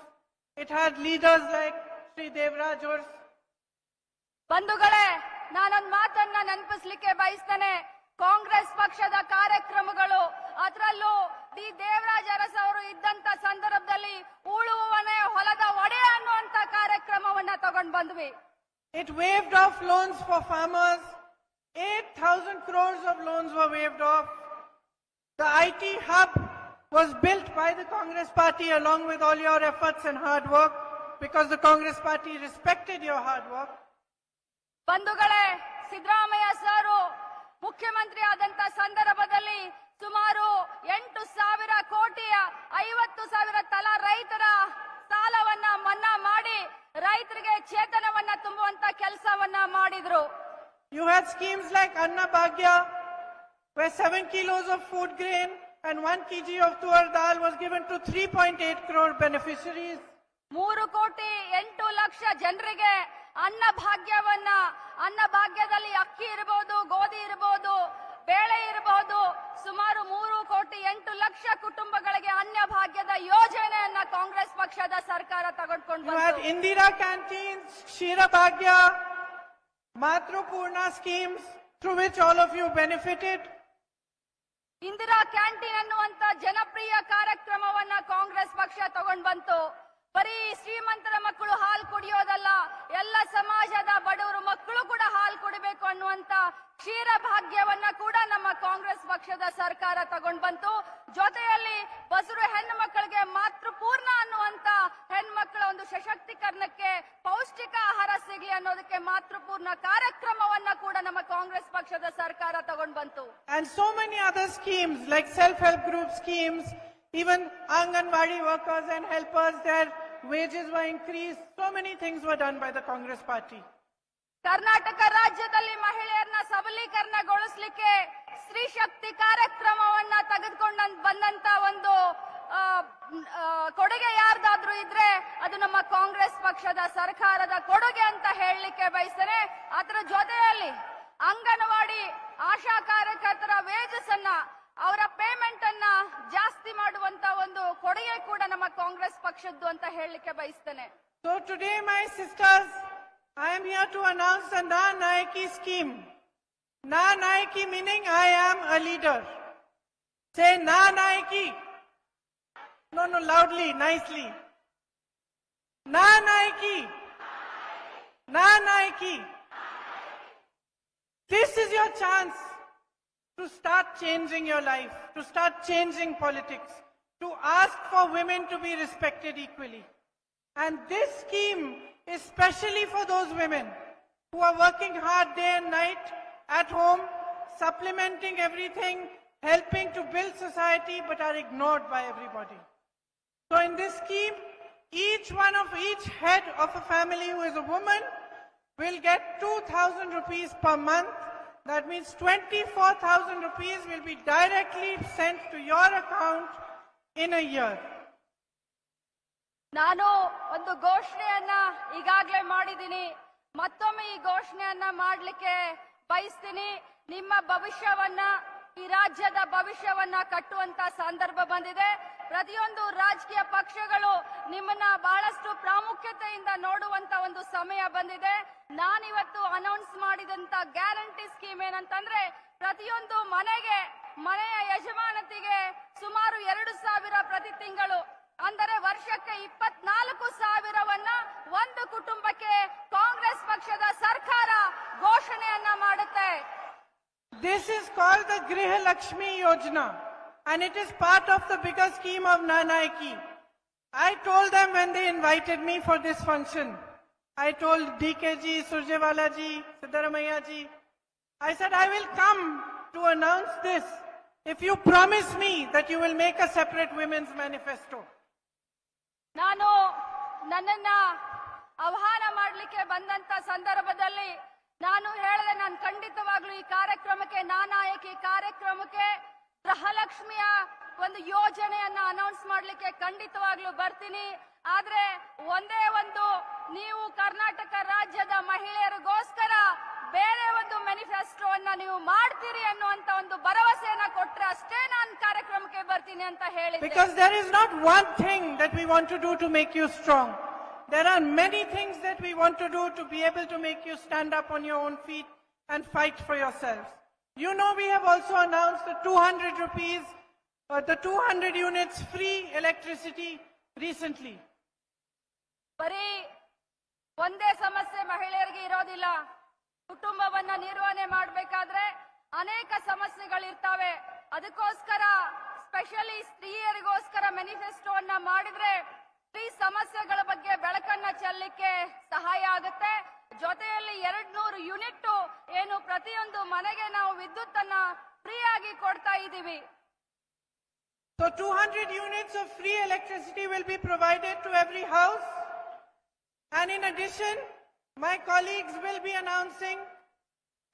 It had leaders like Shri Devraj Urs.
ಬಂಧುಗಳೇ, ನಾನೊಂದು ಮಾತನ್ನ ನೆನಪಿಸ್ಲಿಕ್ಕೆ ಬಯಸ್ತೇನೆ. ಕಾಂಗ್ರೆಸ್ ಪಕ್ಷದ ಕಾರ್ಯಕ್ರಮಗಳು, ಅದರಲ್ಲೂ ಡಿ ದೇವರಾಜ್ ಅರಸ್ ಅವರು ಇದ್ದಂತ ಸಂದರ್ಭದಲ್ಲಿ ಉಳುವವನೇ ಹೊಲದ ಒಡೆಯ ಅನ್ನುವಂತ ಕಾರ್ಯಕ್ರಮವನ್ನ ತಗೊಂಡು ಬಂದ್ವಿ.
It waived off loans for farmers. 8,000 crores of loans were waived off. The IT hub was built by the Congress party along with all your efforts and hard work, because the Congress party respected your hard work.
ಬಂಧುಗಳೇ, ಸಿದ್ದರಾಮಯ್ಯ ಸರ್ ಮುಖ್ಯಮಂತ್ರಿ ಆದಂತ ಸಂದರ್ಭದಲ್ಲಿ ಸುಮಾರು 8,000 ಕೋಟಿಯ 50,000 ತಲಾ ರೈತರ ಸಾಲವನ್ನ ಮನ್ನಾ ಮಾಡಿ ರೈತರಿಗೆ ಚೇತನವನ್ನ ತುಂಬುವಂತ ಕೆಲಸವನ್ನ ಮಾಡಿದ್ರು.
You had schemes like Anna Bhagya, where 7 kilos of food grain and 1 kg of tur dal was given to 3.8 crore beneficiaries.
3,08,00,000 ಜನರಿಗೆ ಅನ್ನ ಭಾಗ್ಯದಲ್ಲಿ ಅಕ್ಕಿ ಇರಬಹುದು, ಗೋಧಿ ಇರಬಹುದು, ಬೇಳೆ ಇರಬಹುದು, ಸುಮಾರು 3,08,00,000 ಕುಟುಂಬಗಳಿಗೆ ಅನ್ನ ಭಾಗ್ಯದ ಯೋಜನೆಯನ್ನ ಕಾಂಗ್ರೆಸ್ ಪಕ್ಷದ ಸರ್ಕಾರ ತೆಗೆದುಕೊಂಡು
You had Indira canteens, Shira Bhagya, Matrupurna schemes, through which all of you benefited.
Indira canteen ಅನ್ನುವಂತ ಜನಪ್ರಿಯ ಕಾರ್ಯಕ್ರಮವನ್ನ ಕಾಂಗ್ರೆಸ್ ಪಕ್ಷ ತಗೊಂಡು ಬಂತು. ಬರೀ ಶ್ರೀಮಂತರ ಮಕ್ಕಳು ಹಾಲು ಕುಡಿಯೋದಲ್ಲ, ಎಲ್ಲ ಸಮಾಜದ ಬಡವರು ಮಕ್ಕಳು ಕೂಡ ಹಾಲು ಕುಡಿಬೇಕು ಅನ್ನುವಂತ ಕ್ಷೀರ ಭಾಗ್ಯವನ್ನ ಕೂಡ ನಮ್ಮ ಕಾಂಗ್ರೆಸ್ ಪಕ್ಷದ ಸರ್ಕಾರ ತಗೊಂಡು ಬಂತು. ಜೊತೆಯಲ್ಲಿ ಬಸರು ಹೆಣ್ಣು ಮಕ್ಕಳಿಗೆ ಮಾತೃಪೂರ್ಣ ಅನ್ನುವಂತ ಹೆಣ್ಮಕ್ಳ ಒಂದು ಸಶಕ್ತೀಕರಣಕ್ಕೆ ಪೌಷ್ಟಿಕ ಆಹಾರ ಸಿಗಲಿ ಅನ್ನೋದಕ್ಕೆ ಮಾತೃಪೂರ್ಣ ಕಾರ್ಯಕ್ರಮವನ್ನ ಕೂಡ ನಮ್ಮ ಕಾಂಗ್ರೆಸ್ ಪಕ್ಷದ ಸರ್ಕಾರ ತಗೊಂಡು ಬಂತು.
And so many other schemes like self-help group schemes, even Anganwadi workers and helpers, their wages were increased. So many things were done by the Congress party.
Karnataka ರಾಜ್ಯದಲ್ಲಿ ಮಹಿಳೆಯರನ್ನ ಸಬಲೀಕರಣಗೊಳಿಸಲಿಕ್ಕೆ ಸ್ತ್ರೀ ಶಕ್ತಿ ಕಾರ್ಯಕ್ರಮವನ್ನ ತೆಗೆದುಕೊಂಡು ಬಂದಂತ ಒಂದು ಕೊಡುಗೆ ಯಾರ್ದಾದ್ರೂ ಇದ್ರೆ ಅದು ನಮ್ಮ ಕಾಂಗ್ರೆಸ್ ಪಕ್ಷದ ಸರ್ಕಾರದ ಕೊಡುಗೆ ಅಂತ ಹೇಳಲಿಕ್ಕೆ ಬಯಸ್ತೇನೆ. ಅದರ ಜೊತೆಯಲ್ಲಿ ಅಂಗನವಾಡಿ ಆಶಾ ಕಾರ್ಯಕರ್ತರ ವೇಜಸ್ ಅನ್ನ, ಅವರ ಪೇಮೆಂಟ್ ಅನ್ನ ಜಾಸ್ತಿ ಮಾಡುವಂತ ಒಂದು ಕೊಡುಗೆ ಕೂಡ ನಮ್ಮ ಕಾಂಗ್ರೆಸ್ ಪಕ್ಷದ್ದು ಅಂತ ಹೇಳಲಿಕ್ಕೆ ಬಯಸ್ತೇನೆ.
So today, my sisters, I am here to announce the Nayaki scheme. Nayaki meaning I am a leader. Say Nayaki. No, loudly, nicely. Nayaki. Nayaki. This is your chance to start changing your life, to start changing politics, to ask for women to be respected equally. And this scheme is specially for those women who are working hard day and night at home, supplementing everything, helping to build society, but are ignored by everybody. So in this scheme, each head of a family who is a woman will get 2,000 rupees per month. That means 24,000 rupees will be directly sent to your account in a year.
ನಾನು ಒಂದು ಘೋಷಣೆಯನ್ನ ಈಗಾಗಲೇ ಮಾಡಿದ್ದೀನಿ, ಮತ್ತೊಮ್ಮೆ ಈ ಘೋಷಣೆಯನ್ನ ಮಾಡಲಿಕ್ಕೆ ಬಯಸ್ತೀನಿ. ನಿಮ್ಮ ಭವಿಷ್ಯವನ್ನ, ಈ ರಾಜ್ಯದ ಭವಿಷ್ಯವನ್ನ ಕಟ್ಟುವಂತ ಸಂದರ್ಭ ಬಂದಿದೆ. ಪ್ರತಿಯೊಂದು ರಾಜಕೀಯ ಪಕ್ಷಗಳು ನಿಮ್ಮನ್ನ ಬಹಳಷ್ಟು ಪ್ರಾಮುಖ್ಯತೆಯಿಂದ ನೋಡುವಂತ ಒಂದು ಸಮಯ ಬಂದಿದೆ. ನಾನಿವತ್ತು ಅನೌನ್ಸ್ ಮಾಡಿದಂತ ಗ್ಯಾರಂಟಿ ಸ್ಕೀಮ್ ಏನಂತಂದ್ರೆ, ಪ್ರತಿಯೊಂದು ಮನೆಯ ಯಜಮಾನತಿಗೆ ಸುಮಾರು 2,000 ಪ್ರತಿ ತಿಂಗಳು, ಅಂದರೆ ವರ್ಷಕ್ಕೆ 24,000ವನ್ನ ಒಂದು ಕುಟುಂಬಕ್ಕೆ ಕಾಂಗ್ರೆಸ್ ಪಕ್ಷದ ಸರ್ಕಾರ ಘೋಷಣೆಯನ್ನ ಮಾಡುತ್ತೆ.
This is called the Griha Lakshmi Yojana, and it is part of the bigger scheme of Nayaki. I told them when they invited me for this function, I told DKG, Surjewala ji, Siddaramaiah ji, I said I will come to announce this if you promise me that you will make a separate women's manifesto.
ನಾನು ನನ್ನನ್ನ ಆಹ್ವಾನ ಮಾಡಲಿಕ್ಕೆ ಬಂದಂತ ಸಂದರ್ಭದಲ್ಲಿ ನಾನು ಹೇಳಿದೆ, ನಾನು ಖಂಡಿತವಾಗ್ಲೂ ಈ ಕಾರ್ಯಕ್ರಮಕ್ಕೆ, ನಾನಾಯಕಿ ಕಾರ್ಯಕ್ರಮಕ್ಕೆ ಗೃಹಲಕ್ಷ್ಮಿಯ ಒಂದು ಯೋಜನೆಯನ್ನ ಅನೌನ್ಸ್ ಮಾಡಲಿಕ್ಕೆ ಖಂಡಿತವಾಗ್ಲೂ ಬರ್ತೀನಿ. ಆದ್ರೆ ಒಂದೇ ಒಂದು, ನೀವು ಕರ್ನಾಟಕ ರಾಜ್ಯದ ಮಹಿಳೆಯರಿಗೋಸ್ಕರ ಬೇರೆ ಒಂದು ಮ್ಯಾನಿಫೆಸ್ಟೋವನ್ನ ನೀವು ಮಾಡ್ತೀರಿ ಅನ್ನುವಂತ ಒಂದು ಭರವಸೆಯನ್ನ ಕೊಟ್ರೆ ಅಷ್ಟೇ ನಾನು ಕಾರ್ಯಕ್ರಮಕ್ಕೆ ಬರ್ತೀನಿ ಅಂತ ಹೇಳಿದೆ.
Because there is not one thing that we want to do to make you strong. There are many things that we want to do to be able to make you stand up on your own feet and fight for yourselves. You know, we have also announced the 200 rupees, the 200 units free electricity recently.
ಬರೀ ಒಂದೇ ಸಮಸ್ಯೆ ಮಹಿಳೆಯರಿಗೆ ಇರೋದಿಲ್ಲ. ಕುಟುಂಬವನ್ನ ನಿರ್ವಹಣೆ ಮಾಡಬೇಕಾದ್ರೆ ಅನೇಕ ಸಮಸ್ಯೆಗಳಿರ್ತಾವೆ. ಅದಕ್ಕೋಸ್ಕರ ಸ್ಪೆಷಲಿ ಸ್ತ್ರೀಯರಿಗೋಸ್ಕರ ಮ್ಯಾನಿಫೆಸ್ಟೋವನ್ನ ಮಾಡಿದ್ರೆ ಸ್ತ್ರೀ ಸಮಸ್ಯೆಗಳ ಬಗ್ಗೆ ಬೆಳಕನ್ನ ಚೆಲ್ಲಲಿಕ್ಕೆ ಸಹಾಯ ಆಗುತ್ತೆ. ಜೊತೆಯಲ್ಲಿ 200 ಯೂನಿಟ್ ಏನು ಪ್ರತಿಯೊಂದು ಮನೆಗೆ ನಾವು ವಿದ್ಯುತ್ತನ್ನ ಫ್ರೀ ಆಗಿ ಕೊಡ್ತಾ ಇದ್ದೀವಿ.
So 200 units of free electricity will be provided to every house. And in addition, my colleagues will be announcing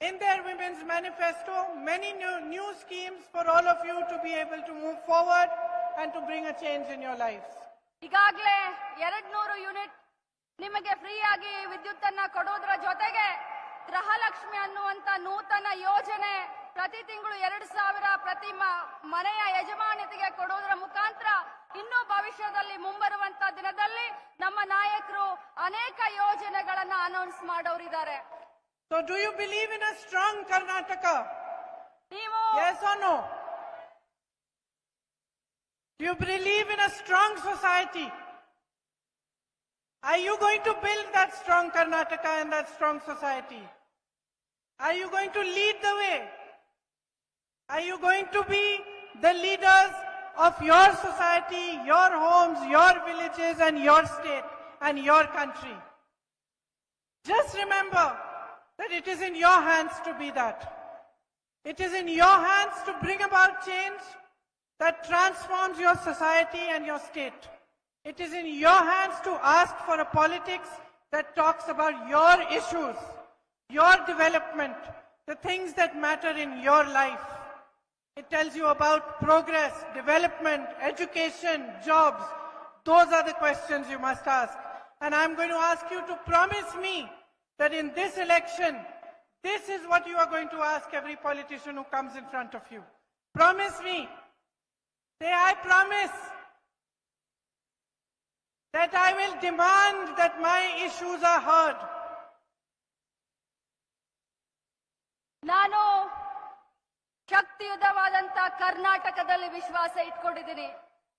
in their women's manifesto many new schemes for all of you to be able to move forward and to bring a change in your lives.
ಈಗಾಗಲೇ 200 ಯೂನಿಟ್ ನಿಮಗೆ ಫ್ರೀ ಆಗಿ ವಿದ್ಯುತ್ತನ್ನ ಕೊಡೋದ್ರ ಜೊತೆಗೆ ಗೃಹಲಕ್ಷ್ಮಿ ಅನ್ನುವಂತ ನೂತನ ಯೋಜನೆ ಪ್ರತಿ ತಿಂಗಳು 2,000 ಪ್ರತಿ ಮನೆಯ ಯಜಮಾನಿತಿಗೆ ಕೊಡೋದ್ರ ಮುಖಾಂತರ ಇನ್ನು ಭವಿಷ್ಯದಲ್ಲಿ ಮುಂಬರುವಂತ ದಿನದಲ್ಲಿ ನಮ್ಮ ನಾಯಕರು ಅನೇಕ ಯೋಜನೆಗಳನ್ನ announce ಮಾಡೋರಿದ್ದಾರೆ.
So do you believe in a strong Karnataka?
ನೀವು
Yes or no? Do you believe in a strong society? Are you going to build that strong Karnataka and that strong society? Are you going to lead the way? Are you going to be the leaders of your society, your homes, your villages and your state and your country? Just remember that it is in your hands to be that. It is in your hands to bring about change that transforms your society and your state. It is in your hands to ask for a politics that talks about your issues, your development, the things that matter in your life. It tells you about progress, development, education, jobs. Those are the questions you must ask. And I'm going to ask you to promise me that in this election, this is what you are going to ask every politician who comes in front of you. Promise me. Say, I promise that I will demand that my issues are heard.
ನಾನು ಶಕ್ತಿಯುತವಾದಂತ ಕರ್ನಾಟಕದಲ್ಲಿ ವಿಶ್ವಾಸ ಇಟ್ಕೊಂಡಿದ್ದೀನಿ.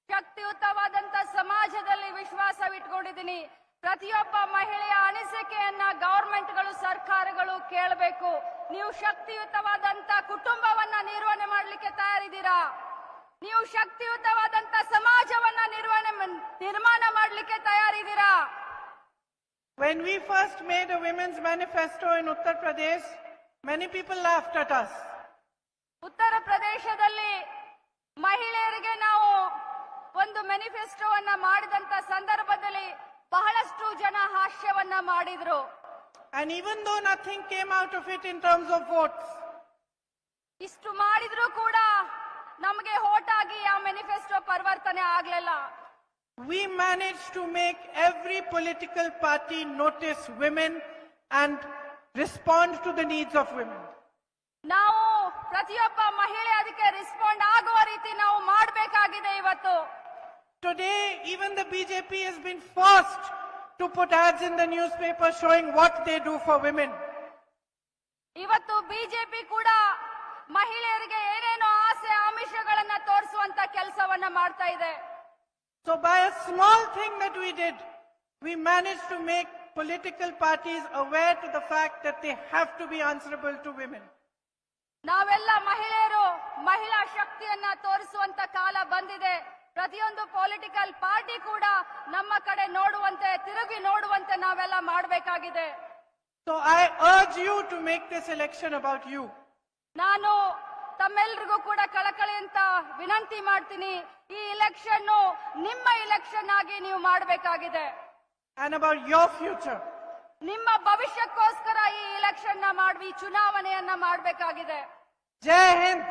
ಶಕ್ತಿಯುತವಾದಂತ ಸಮಾಜದಲ್ಲಿ ವಿಶ್ವಾಸವಿಟ್ಕೊಂಡಿದ್ದೀನಿ. ಪ್ರತಿಯೊಬ್ಬ ಮಹಿಳೆಯ ಅನಿಸಿಕೆಯನ್ನ ಗವರ್ಮೆಂಟ್ಗಳು ಸರ್ಕಾರಗಳು ಕೇಳಬೇಕು. ನೀವು ಶಕ್ತಿಯುತವಾದಂತ ಕುಟುಂಬವನ್ನ ನಿರ್ವಹಣೆ ಮಾಡಲಿಕ್ಕೆ ತಯಾರಿದ್ದೀರಾ? ನೀವು ಶಕ್ತಿಯುತವಾದಂತ ಸಮಾಜವನ್ನ ನಿರ್ಮಾಣ ಮಾಡಲಿಕ್ಕೆ ತಯಾರಿದ್ದೀರಾ?
When we first made a women's manifesto in Uttar Pradesh, many people laughed at us.
ಉತ್ತರ ಪ್ರದೇಶದಲ್ಲಿ ಮಹಿಳೆಯರಿಗೆ ನಾವು ಒಂದು ಮ್ಯಾನಿಫೆಸ್ಟೋವನ್ನ ಮಾಡಿದಂತ ಸಂದರ್ಭದಲ್ಲಿ ಬಹಳಷ್ಟು ಜನ ಹಾಸ್ಯವನ್ನ ಮಾಡಿದ್ರು.
And even though nothing came out of it in terms of votes,
ಇಷ್ಟು ಮಾಡಿದ್ರು ಕೂಡ ನಮಗೆ ವೋಟ್ ಆಗಿ ಆ ಮ್ಯಾನಿಫೆಸ್ಟೋ ಪರಿವರ್ತನೆ ಆಗ್ಲಿಲ್ಲ.
we managed to make every political party notice women and respond to the needs of women.
ನಾವು ಪ್ರತಿಯೊಬ್ಬ ಮಹಿಳೆ ಅದಕ್ಕೆ ರೆಸ್ಪಾಂಡ್ ಆಗುವ ರೀತಿ ನಾವು ಮಾಡಬೇಕಾಗಿದೆ ಇವತ್ತು.
Today, even the BJP has been forced to put ads in the newspaper showing what they do for women.
ಇವತ್ತು ಬಿಜೆಪಿ ಕೂಡ ಮಹಿಳೆಯರಿಗೆ ಏನೇನೋ ಆಸೆ ಆಮಿಷಗಳನ್ನ ತೋರಿಸುವಂತ ಕೆಲಸವನ್ನ ಮಾಡ್ತಾ ಇದೆ.
So by a small thing that we did, we managed to make political parties aware to the fact that they have to be answerable to women.
ನಾವೆಲ್ಲ ಮಹಿಳೆಯರು ಮಹಿಳಾ ಶಕ್ತಿಯನ್ನ ತೋರಿಸುವಂತ ಕಾಲ ಬಂದಿದೆ. ಪ್ರತಿಯೊಂದು ಪೊಲಿಟಿಕಲ್ ಪಾರ್ಟಿ ಕೂಡ ನಮ್ಮ ಕಡೆ ನೋಡುವಂತೆ ತಿರುಗಿ ನೋಡುವಂತೆ ನಾವೆಲ್ಲ ಮಾಡಬೇಕಾಗಿದೆ.
So I urge you to make this election about you.
ನಾನು ತಮ್ಮೆಲ್ಲರಿಗೂ ಕೂಡ ಕಳಕಳಿ ಅಂತ ವಿನಂತಿ ಮಾಡ್ತೀನಿ. ಈ ಇಲೆಕ್ಷನ್ ನಿಮ್ಮ ಇಲೆಕ್ಷನ್ ಆಗಿ ನೀವು ಮಾಡಬೇಕಾಗಿದೆ.
And about your future.
ನಿಮ್ಮ ಭವಿಷ್ಯಕ್ಕೋಸ್ಕರ ಈ ಇಲೆಕ್ಷನ್ ನ ಮಾಡಿ ಚುನಾವಣೆಯನ್ನ ಮಾಡಬೇಕಾಗಿದೆ.
Jai Hind.